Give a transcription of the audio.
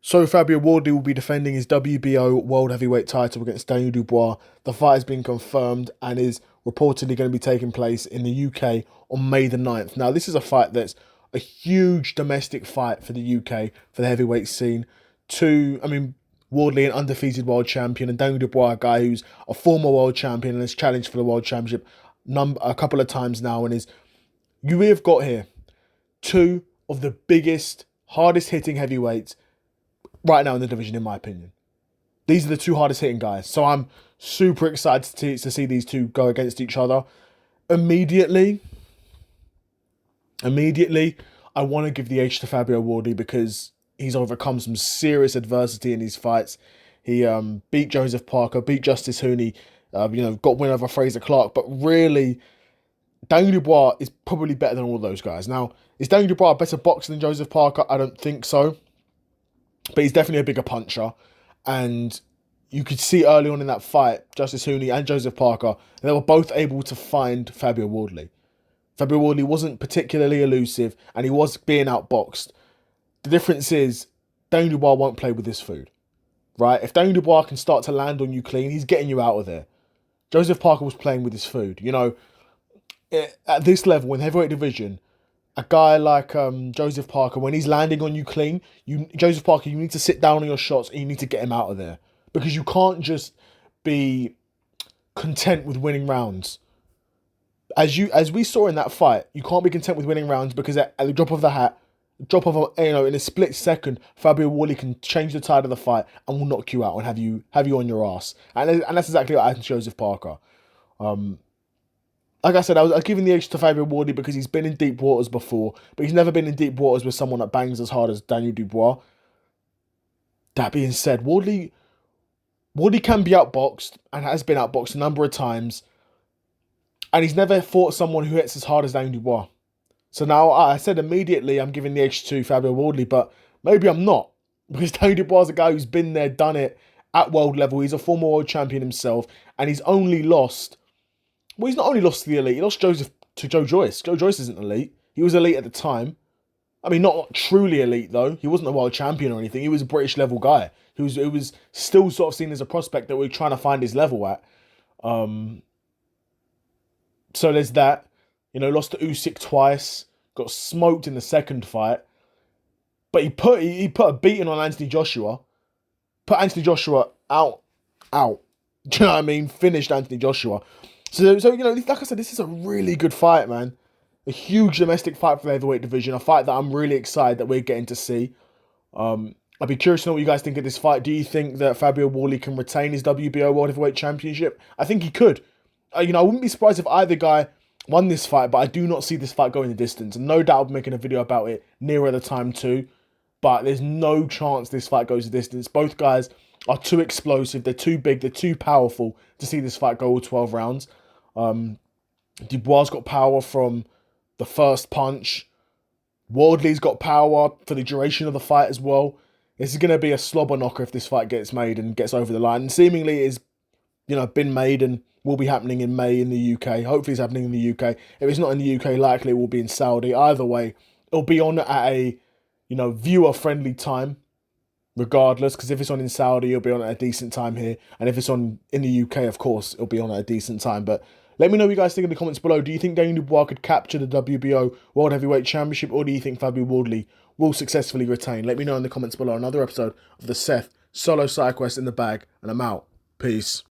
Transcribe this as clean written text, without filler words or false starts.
So Fabio Wardley will be defending his WBO World Heavyweight title against Daniel Dubois. The fight has been confirmed and is reportedly going to be taking place in the UK on May the 9th. Now, this is a fight that's a huge domestic fight for the UK, for the heavyweight scene. Wardley, an undefeated world champion, and Daniel Dubois, a guy who's a former world champion and has challenged for the world championship a couple of times now. You have got here two of the biggest, hardest hitting heavyweights right now in the division, in my opinion. These are the two hardest hitting guys. So I'm super excited to see these two go against each other. Immediately, I want to give the edge to Fabio Wardley because he's overcome some serious adversity in these fights. He beat Joseph Parker, beat Justice Hooney, got win over Fraser Clark. But really, Daniel Dubois is probably better than all those guys. Now, is Daniel Dubois a better boxer than Joseph Parker? I don't think so. But he's definitely a bigger puncher. And you could see early on in that fight, Justice Hooney and Joseph Parker, they were both able to find Fabio Wardley. Fabio Wardley wasn't particularly elusive and he was being outboxed. The difference is Daniel Dubois won't play with his food, right? If Daniel Dubois can start to land on you clean, he's getting you out of there. Joseph Parker was playing with his food. At this level, in the heavyweight division, a guy like Joseph Parker, when he's landing on you clean, Joseph Parker, you need to sit down on your shots and you need to get him out of there. Because you can't just be content with winning rounds. As we saw in that fight, you can't be content with winning rounds because at the drop of the hat, in a split second, Fabio Wardley can change the tide of the fight and will knock you out and have you on your ass. And that's exactly what happened to Joseph Parker. Like I said, I was giving the edge to Fabio Wardley because he's been in deep waters before, but he's never been in deep waters with someone that bangs as hard as Daniel Dubois. That being said, Wardley can be outboxed and has been outboxed a number of times, and he's never fought someone who hits as hard as Daniel Dubois. So now I said immediately I'm giving the edge to Fabio Wardley, but maybe I'm not, because Daniel Dubois is a guy who's been there, done it at world level. He's a former world champion himself, and he's only lost. Well, he's not only lost to the elite, he lost to Joe Joyce. Joe Joyce isn't elite. He was elite at the time. I mean, not truly elite, though. He wasn't a world champion or anything. He was a British level guy. He was still sort of seen as a prospect that we're trying to find his level at. So there's that. Lost to Usyk twice. Got smoked in the second fight. But he put a beating on Anthony Joshua. Put Anthony Joshua out. Do you know what I mean? Finished Anthony Joshua. So like I said, this is a really good fight, man. A huge domestic fight for the heavyweight division. A fight that I'm really excited that we're getting to see. I'd be curious to know what you guys think of this fight. Do you think that Fabio Wardley can retain his WBO World Heavyweight Championship? I think he could. I wouldn't be surprised if either guy won this fight, but I do not see this fight going the distance. And no doubt I'll be making a video about it nearer the time too. But there's no chance this fight goes the distance. Both guys are too explosive. They're too big. They're too powerful to see this fight go all 12 rounds. Dubois got power from the first punch. Wardley's got power for the duration of the fight as well. This is going to be a slobber knocker if this fight gets made and gets over the line. And seemingly it is, been made and will be happening in May in the UK. Hopefully it's happening in the UK. If it's not in the UK, likely it will be in Saudi. Either way, it'll be on at a, viewer-friendly time, regardless. Because if it's on in Saudi, it'll be on at a decent time here. And if it's on in the UK, of course, it'll be on at a decent time. But let me know what you guys think in the comments below. Do you think Daniel Dubois could capture the WBO World Heavyweight Championship, or do you think Fabio Wardley will successfully retain? Let me know in the comments below. Another episode of the Seth Solo Side Quest in the bag, and I'm out. Peace.